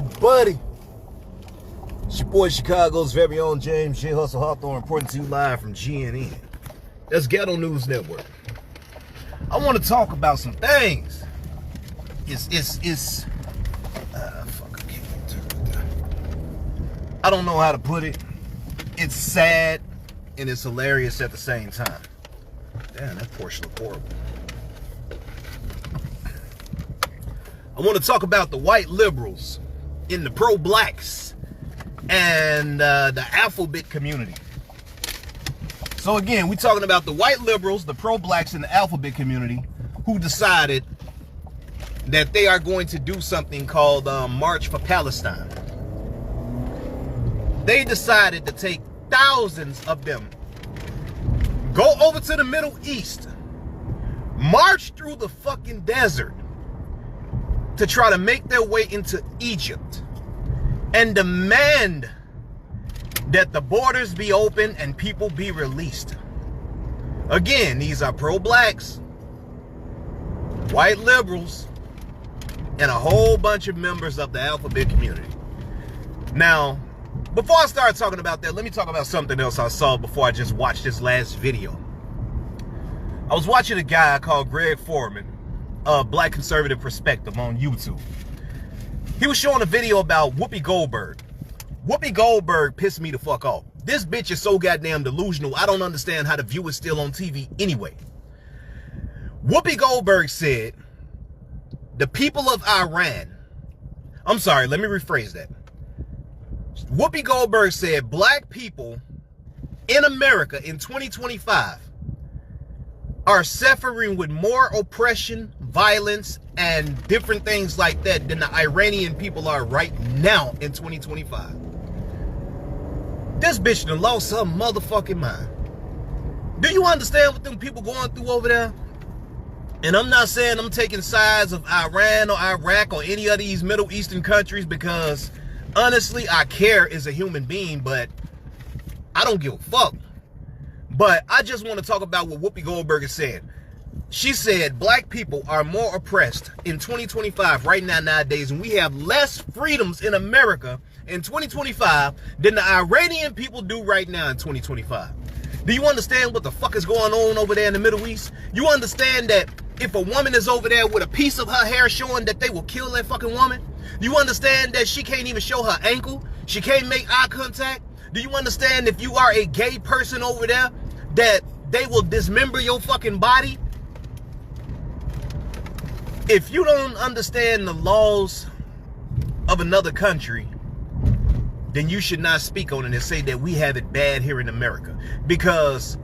buddy. It's your boy Chicago's very own James J. Hustle Hawthorne, reporting to you live from GNN. That's Ghetto News Network. I want to talk about some things. I don't know how to put it. It's sad and it's hilarious at the same time. Damn, that portion look horrible. I want to talk about the white liberals in the pro-blacks and the alphabet community. So again, we're talking about the white liberals, the pro-blacks, and the alphabet community who decided that they are going to do something called March for Palestine. They decided to take thousands of them, go over to the Middle East, march through the fucking desert to try to make their way into Egypt and demand that the borders be open and people be released. Again, these are pro-blacks, white liberals, and a whole bunch of members of the alphabet community. Now, before I start talking about that, let me talk about something else I saw before I just watched this last video. I was watching a guy called Greg Foreman, Black Conservative Perspective, on YouTube. He was showing a video about Whoopi Goldberg. Whoopi Goldberg pissed me the fuck off. This bitch is so goddamn delusional, I don't understand how the view is still on TV anyway. Whoopi Goldberg said, the people of Iran, I'm sorry, let me rephrase that. Whoopi Goldberg said black people in America in 2025 are suffering with more oppression, violence, and different things like that than the Iranian people are right now in 2025. This bitch done lost her motherfucking mind. Do you understand what them people going through over there? And I'm not saying I'm taking sides of Iran or Iraq or any of these Middle Eastern countries, because honestly, I care as a human being, but I don't give a fuck. But I just want to talk about what Whoopi Goldberg is saying. She said black people are more oppressed in 2025 right now nowadays, and we have less freedoms in America in 2025 than the Iranian people do right now in 2025. Do you understand what the fuck is going on over there in the Middle East? You understand that if a woman is over there with a piece of her hair showing, that they will kill that fucking woman? You understand that she can't even show her ankle? She can't make eye contact? Do you understand if you are a gay person over there, that they will dismember your fucking body? If you don't understand the laws of another country, then you should not speak on it and say that we have it bad here in America. Because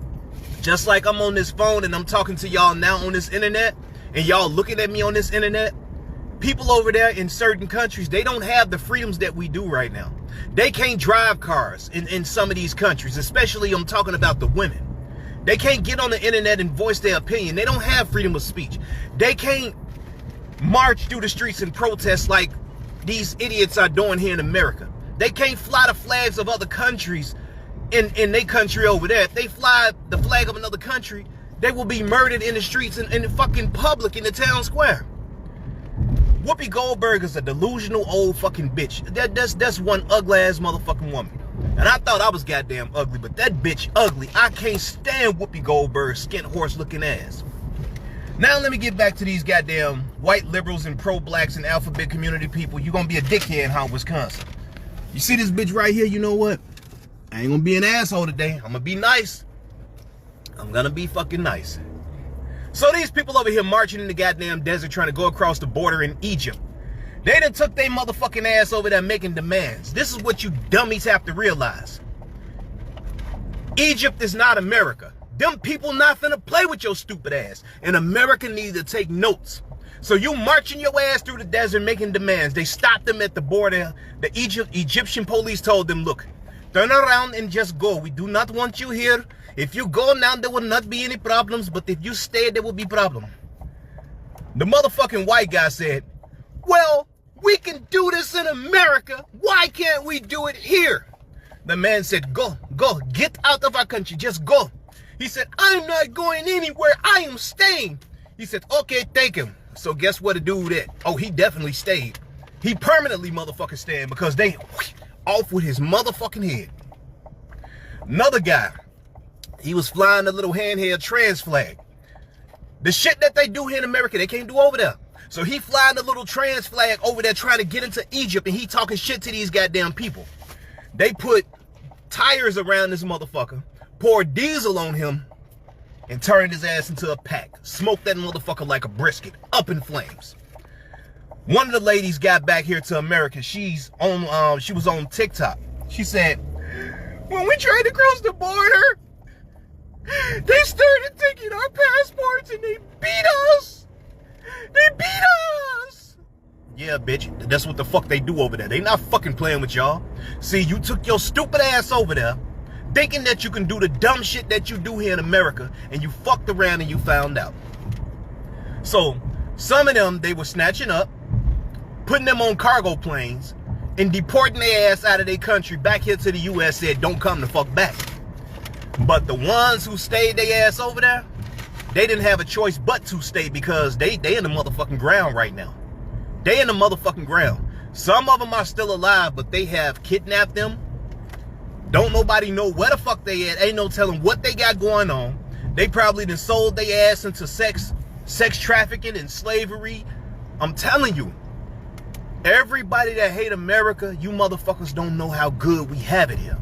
just like I'm on this phone and I'm talking to y'all now on this internet, and y'all looking at me on this internet, people over there in certain countries, they don't have the freedoms that we do right now. They can't drive cars in some of these countries, especially I'm talking about the women. They can't get on the internet and voice their opinion. They don't have freedom of speech. They can't march through the streets and protest like these idiots are doing here in America. They can't fly the flags of other countries in their country over there. If they fly the flag of another country, they will be murdered in the streets and in fucking public in the town square. Whoopi Goldberg is a delusional old fucking bitch. That's one ugly ass motherfucking woman. And I thought I was goddamn ugly, but that bitch ugly. I can't stand Whoopi Goldberg's skint horse looking ass. Now let me get back to these goddamn white liberals and pro-blacks and alphabet community people. You gonna be a dickhead in Howard, Wisconsin. You see this bitch right here? You know what? I ain't gonna be an asshole today. I'm gonna be nice. I'm gonna be fucking nice. So these people over here marching in the goddamn desert trying to go across the border in Egypt, they done took their motherfucking ass over there making demands. This is what you dummies have to realize. Egypt is not America. Them people not finna play with your stupid ass. And America needs to take notes. So you marching your ass through the desert making demands. They stopped them at the border. The Egyptian police told them, look, turn around and just go. We do not want you here. If you go now, there will not be any problems. But if you stay, there will be problem. The motherfucking white guy said, well, we can do this in America. Why can't we do it here? The man said, go, get out of our country. Just go. He said, I'm not going anywhere. I am staying. He said, okay, take him. So guess what the dude did? Oh, he definitely stayed. He permanently motherfucking stand because they off with his motherfucking head. Another guy, he was flying the little handheld trans flag. The shit that they do here in America, they can't do over there. So he flying the little trans flag over there trying to get into Egypt, and he talking shit to these goddamn people. They put tires around this motherfucker, poured diesel on him, and turned his ass into a pack. Smoked that motherfucker like a brisket, up in flames. One of the ladies got back here to America. She was on TikTok. She said, when we tried to cross the border, they started taking our passports and they beat us. They beat us. Yeah, bitch. That's what the fuck they do over there. They not fucking playing with y'all. See, you took your stupid ass over there thinking that you can do the dumb shit that you do here in America, and you fucked around and you found out. So, some of them, they were snatching up, putting them on cargo planes, and deporting their ass out of their country back here to the U.S. said, don't come the fuck back. But the ones who stayed their ass over there, they didn't have a choice but to stay because they in the motherfucking ground right now. They in the motherfucking ground. Some of them are still alive, but they have kidnapped them. Don't nobody know where the fuck they at. Ain't no telling what they got going on. They probably done sold their ass into sex trafficking and slavery. I'm telling you, everybody that hate America, you motherfuckers don't know how good we have it here.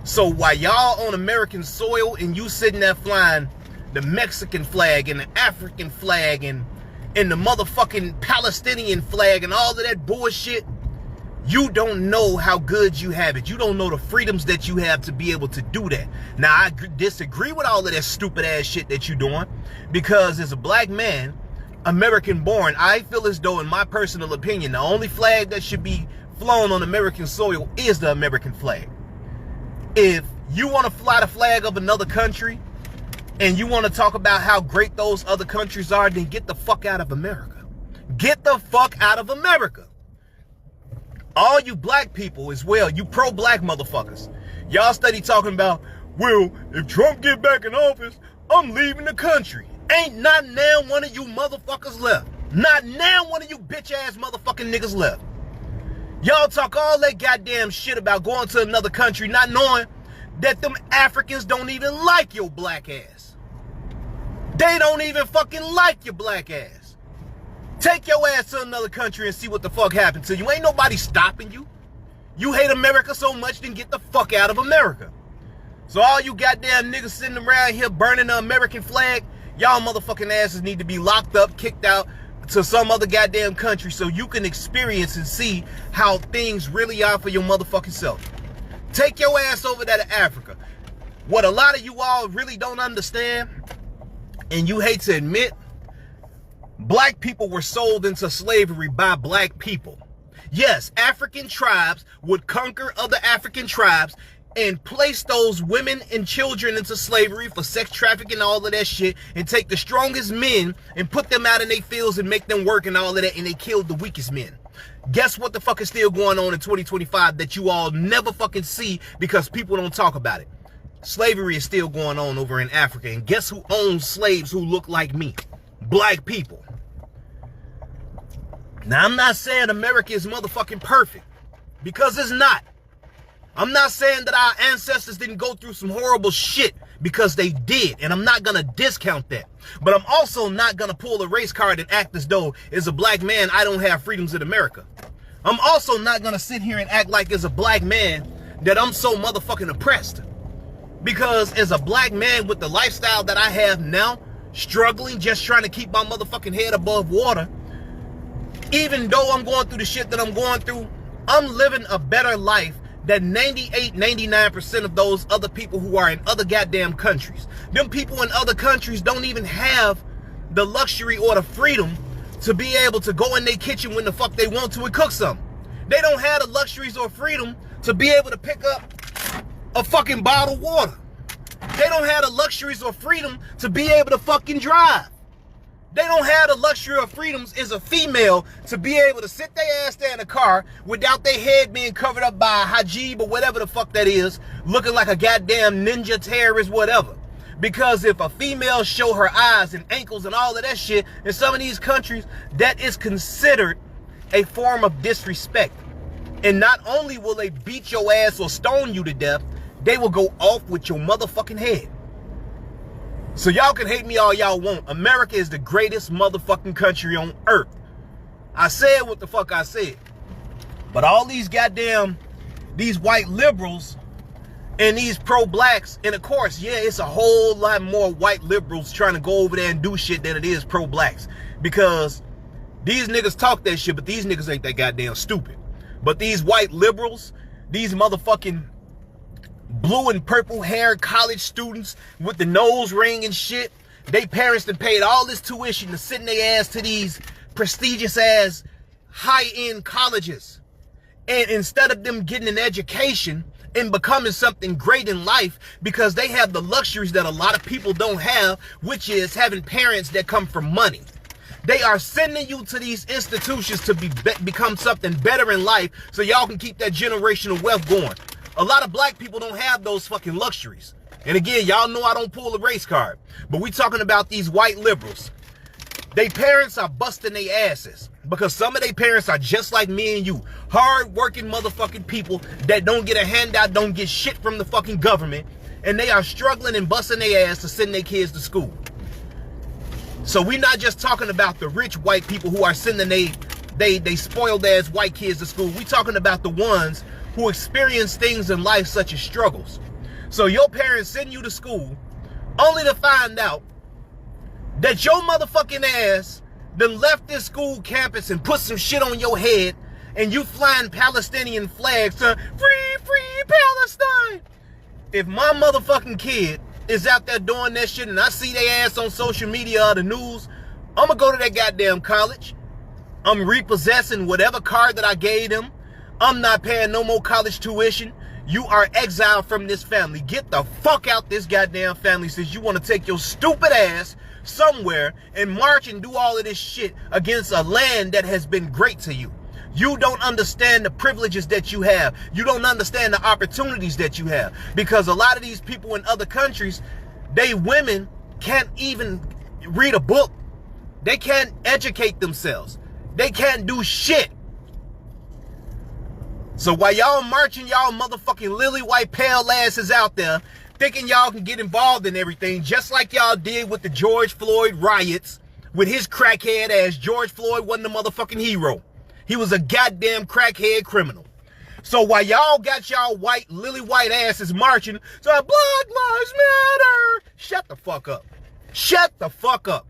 So while y'all on American soil and you sitting there flying the Mexican flag and the African flag and the motherfucking Palestinian flag and all of that bullshit, you don't know how good you have it. You don't know the freedoms that you have to be able to do that. Now, I disagree with all of that stupid ass shit that you're doing, because as a black man, American born, I feel as though, in my personal opinion, the only flag that should be flown on American soil is the American flag. If you want to fly the flag of another country and you want to talk about how great those other countries are, then get the fuck out of America. Get the fuck out of America. All you black people as well, you pro-black motherfuckers, y'all steady talking about, well, if Trump get back in office, I'm leaving the country. Ain't not now one of you motherfuckers left. Not now one of you bitch ass motherfucking niggas left. Y'all talk all that goddamn shit about going to another country, not knowing that them Africans don't even like your black ass. They don't even fucking like your black ass. Take your ass to another country and see what the fuck happened to you. Ain't nobody stopping you. You hate America so much, then get the fuck out of America. So all you goddamn niggas sitting around here burning the American flag, y'all motherfucking asses need to be locked up, kicked out to some other goddamn country so you can experience and see how things really are for your motherfucking self. Take your ass over there to Africa. What a lot of you all really don't understand, and you hate to admit, black people were sold into slavery by black people. Yes, African tribes would conquer other African tribes and place those women and children into slavery for sex trafficking and all of that shit, and take the strongest men and put them out in their fields and make them work and all of that, and they killed the weakest men. Guess what the fuck is still going on in 2025 that you all never fucking see because people don't talk about it? Slavery is still going on over in Africa, and guess who owns slaves who look like me? Black people. Now, I'm not saying America is motherfucking perfect, because it's not. I'm not saying that our ancestors didn't go through some horrible shit, because they did, and I'm not gonna discount that. But I'm also not gonna pull a race card and act as though, as a black man, I don't have freedoms in America. I'm also not gonna sit here and act like as a black man that I'm so motherfucking oppressed. Because as a black man with the lifestyle that I have now, struggling, just trying to keep my motherfucking head above water, even though I'm going through the shit that I'm going through, I'm living a better life than 98, 99% of those other people who are in other goddamn countries. Them people in other countries don't even have the luxury or the freedom to be able to go in their kitchen when the fuck they want to and cook something. They don't have the luxuries or freedom to be able to pick up a fucking bottled water. They don't have the luxuries or freedom to be able to fucking drive. They don't have the luxury or freedoms as a female to be able to sit their ass there in a car without their head being covered up by a hijab or whatever the fuck that is, looking like a goddamn ninja terrorist, whatever. Because if a female show her eyes and ankles and all of that shit in some of these countries, that is considered a form of disrespect. And not only will they beat your ass or stone you to death, they will go off with your motherfucking head. So y'all can hate me all y'all want. America is the greatest motherfucking country on earth. I said what the fuck I said. But all these white liberals and these pro-blacks, and of course, yeah, it's a whole lot more white liberals trying to go over there and do shit than it is pro-blacks. Because these niggas talk that shit, but these niggas ain't that goddamn stupid. But these white liberals, these motherfucking blue and purple haired college students with the nose ring and shit, they parents that paid all this tuition to send their ass to these prestigious ass high-end colleges. And instead of them getting an education and becoming something great in life, because they have the luxuries that a lot of people don't have, which is having parents that come from money. They are sending you to these institutions to become something better in life so y'all can keep that generational wealth going. A lot of black people don't have those fucking luxuries. And again, y'all know I don't pull a race card, but we talking about these white liberals. They parents are busting their asses because some of their parents are just like me and you. Hard-working motherfucking people that don't get a handout, don't get shit from the fucking government, and they are struggling and busting their ass to send their kids to school. So we're not just talking about the rich white people who are sending they spoiled ass white kids to school. We're talking about the ones who experience things in life such as struggles. So your parents send you to school only to find out that your motherfucking ass done left this school campus and put some shit on your head and you flying Palestinian flags to free Palestine. If my motherfucking kid is out there doing that shit and I see their ass on social media or the news, I'm gonna go to that goddamn college. I'm repossessing whatever card that I gave them. I'm not paying no more college tuition. You are exiled from this family. Get the fuck out this goddamn family since you want to take your stupid ass somewhere and march and do all of this shit against a land that has been great to you. You don't understand the privileges that you have. You don't understand the opportunities that you have. Because a lot of these people in other countries, they women can't even read a book. They can't educate themselves. They can't do shit. So while y'all marching y'all motherfucking lily white pale asses out there, thinking y'all can get involved in everything, just like y'all did with the George Floyd riots, with his crackhead ass. George Floyd wasn't a motherfucking hero. He was a goddamn crackhead criminal. So while y'all got y'all white, lily white asses marching, so Black Lives Matter, shut the fuck up. Shut the fuck up.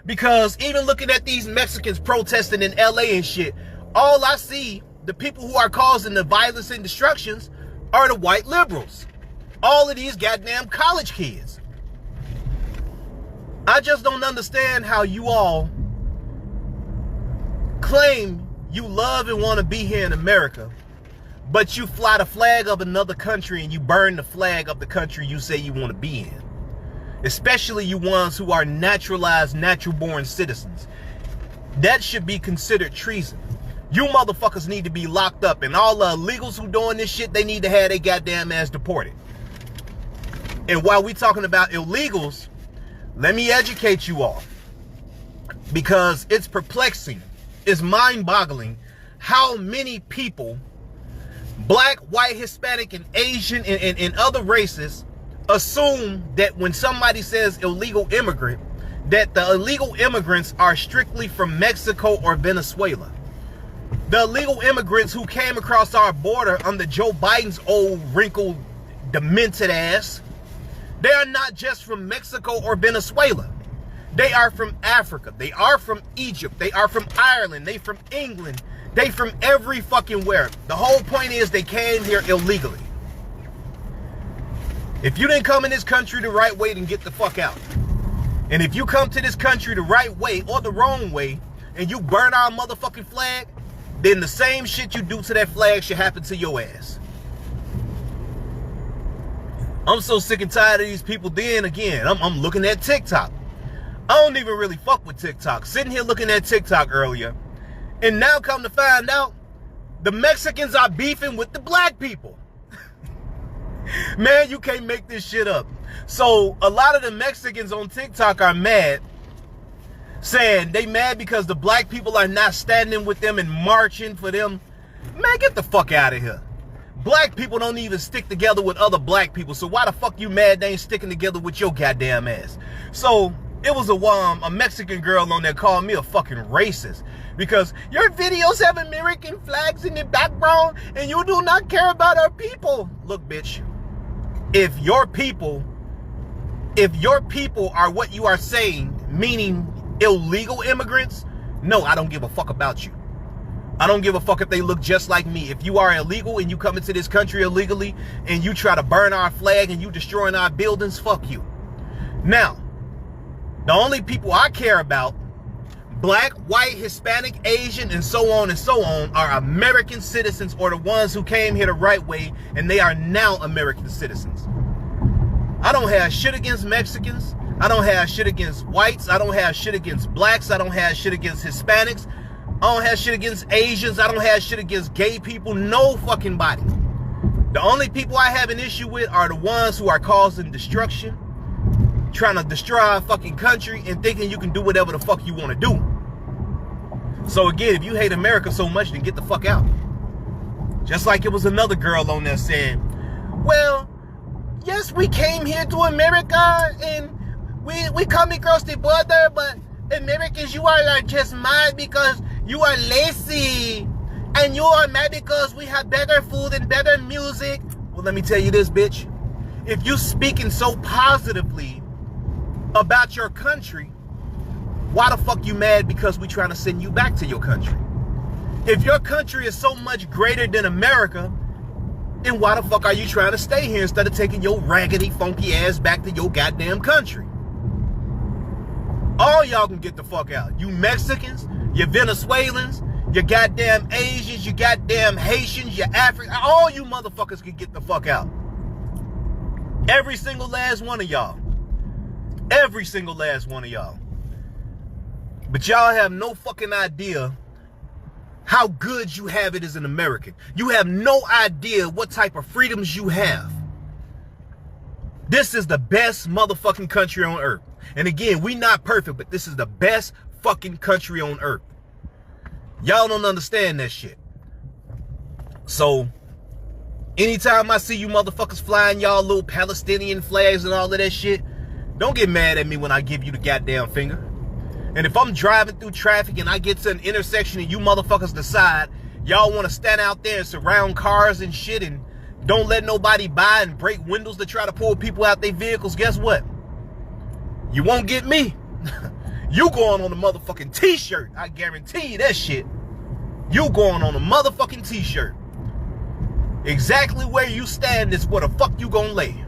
Because even looking at these Mexicans protesting in LA and shit, all I see, the people who are causing the violence and destructions are the white liberals. All of these goddamn college kids. I just don't understand how you all claim you love and want to be here in America, but you fly the flag of another country and you burn the flag of the country you say you want to be in. Especially you ones who are naturalized, natural-born citizens. That should be considered treason. You motherfuckers need to be locked up, and all the illegals who doing this shit, they need to have their goddamn ass deported. And while we talking about illegals, let me educate you all, because it's perplexing, it's mind-boggling how many people, black, white, Hispanic, and Asian, and other races, assume that when somebody says illegal immigrant, that the illegal immigrants are strictly from Mexico or Venezuela. The illegal immigrants who came across our border under Joe Biden's old wrinkled, demented ass, they are not just from Mexico or Venezuela. They are from Africa. They are from Egypt. They are from Ireland. They from England. They from every fucking where. The whole point is they came here illegally. If you didn't come in this country the right way, then get the fuck out. And if you come to this country the right way or the wrong way, and you burn our motherfucking flag, then the same shit you do to that flag should happen to your ass. I'm so sick and tired of these people. Then again, I'm looking at TikTok. I don't even really fuck with TikTok. Sitting here looking at TikTok earlier, and now come to find out, the Mexicans are beefing with the black people. Man, you can't make this shit up. So a lot of the Mexicans on TikTok are mad. saying they mad because the black people are not standing with them and marching for them. Man, get the fuck out of here. Black people don't even stick together with other black people, so why the fuck you mad they ain't sticking together with your goddamn ass? So it was a Mexican girl on there called me a fucking racist because your videos have American flags in the background and you do not care about our people. Look, bitch, if your people are what you are saying, meaning illegal immigrants, no, I don't give a fuck about you. I don't give a fuck if they look just like me. If you are illegal and you come into this country illegally and you try to burn our flag and you destroying our buildings, fuck you. Now, the only people I care about, black, white, Hispanic, Asian, and so on, are American citizens or the ones who came here the right way and they are now American citizens. I don't have shit against Mexicans. I don't have shit against whites. I don't have shit against blacks. I don't have shit against Hispanics. I don't have shit against Asians. I don't have shit against gay people. No fucking body. The only people I have an issue with are the ones who are causing destruction, trying to destroy our fucking country and thinking you can do whatever the fuck you want to do. So again, if you hate America so much, then get the fuck out. Just like it was another girl on there saying, well, yes, we came here to America and we come across the border, but Americans, you are just mad because you are lazy and you are mad because we have better food and better music. Well, let me tell you this, bitch. If you speaking so positively about your country, why the fuck you mad because we trying to send you back to your country? If your country is so much greater than America, then why the fuck are you trying to stay here instead of taking your raggedy, funky ass back to your goddamn country? All y'all can get the fuck out. You Mexicans, you Venezuelans, you goddamn Asians, you goddamn Haitians, you Africans, all you motherfuckers can get the fuck out. Every single last one of y'all. Every single last one of y'all. But y'all have no fucking idea how good you have it as an American. You have no idea what type of freedoms you have. This is the best motherfucking country on earth. And again, we not perfect, but this is the best fucking country on earth. Y'all don't understand that shit. So, anytime I see you motherfuckers flying y'all little Palestinian flags and all of that shit, don't get mad at me when I give you the goddamn finger. And if I'm driving through traffic and I get to an intersection and you motherfuckers decide y'all want to stand out there and surround cars and shit and don't let nobody by and break windows to try to pull people out their vehicles, guess what? You won't get me. You going on a motherfucking t-shirt. I guarantee you that shit. You going on a motherfucking t-shirt. Exactly where you stand is where the fuck you gonna lay.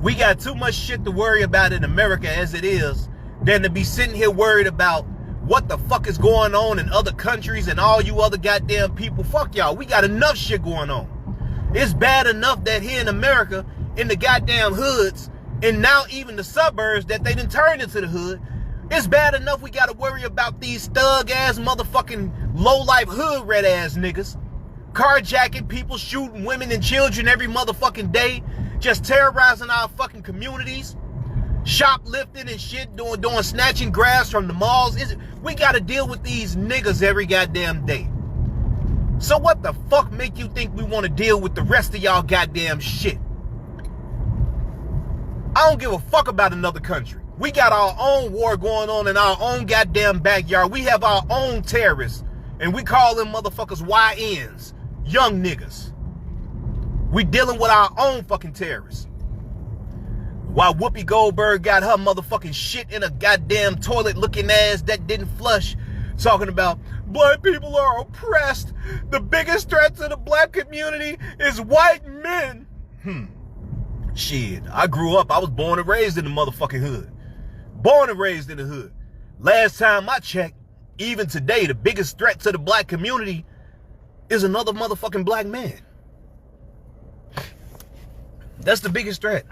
We got too much shit to worry about in America as it is than to be sitting here worried about what the fuck is going on in other countries and all you other goddamn people. Fuck y'all. We got enough shit going on. It's bad enough that here in America, in the goddamn hoods, and now even the suburbs that they done turned into the hood, it's bad enough we gotta worry about these thug-ass motherfucking low-life hood red-ass niggas carjacking people, shooting women and children every motherfucking day, just terrorizing our fucking communities, shoplifting and shit, doing snatching grass from the malls. We gotta deal with these niggas every goddamn day. So what the fuck make you think we wanna deal with the rest of y'all goddamn shit? I don't give a fuck about another country. We got our own war going on in our own goddamn backyard. We have our own terrorists, and we call them motherfuckers YNs, young niggas. We dealing with our own fucking terrorists. While Whoopi Goldberg got her motherfucking shit in a goddamn toilet looking ass that didn't flush, talking about black people are oppressed. The biggest threat to the black community is white men. Shit, I grew up, I was born and raised in the motherfucking hood. Born and raised in the hood. Last time I checked, even today, the biggest threat to the black community is another motherfucking black man. That's the biggest threat.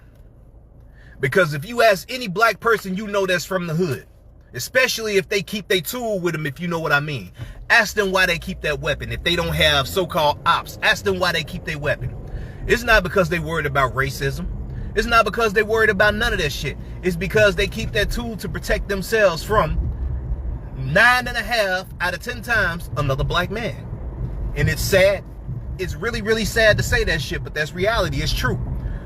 Because if you ask any black person you know that's from the hood, especially if they keep their tool with them, if you know what I mean, ask them why they keep that weapon. If they don't have so-called ops, ask them why they keep their weapon. It's not because they worried about racism. It's not because they worried about none of that shit. It's because they keep that tool to protect themselves from 9.5 out of 10 times another black man. And it's sad. It's really, really sad to say that shit, but that's reality. It's true.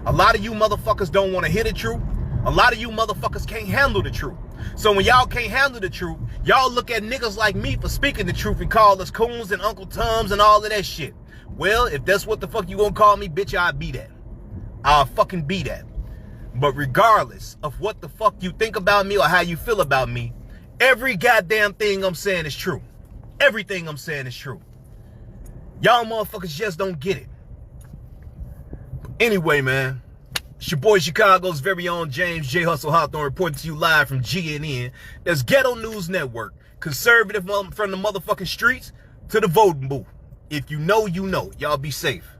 A lot of you motherfuckers don't want to hear the truth. A lot of you motherfuckers can't handle the truth. So when y'all can't handle the truth, y'all look at niggas like me for speaking the truth and call us coons and Uncle Tums and all of that shit. Well, if that's what the fuck you gonna call me, bitch, I'll be that. I'll fucking be that. But regardless of what the fuck you think about me or how you feel about me, every goddamn thing I'm saying is true. Everything I'm saying is true. Y'all motherfuckers just don't get it. Anyway, man, it's your boy Chicago's very own James J. Hustle Hawthorne reporting to you live from GNN. That's Ghetto News Network. Conservative from the motherfucking streets to the voting booth. If you know, you know. Y'all be safe.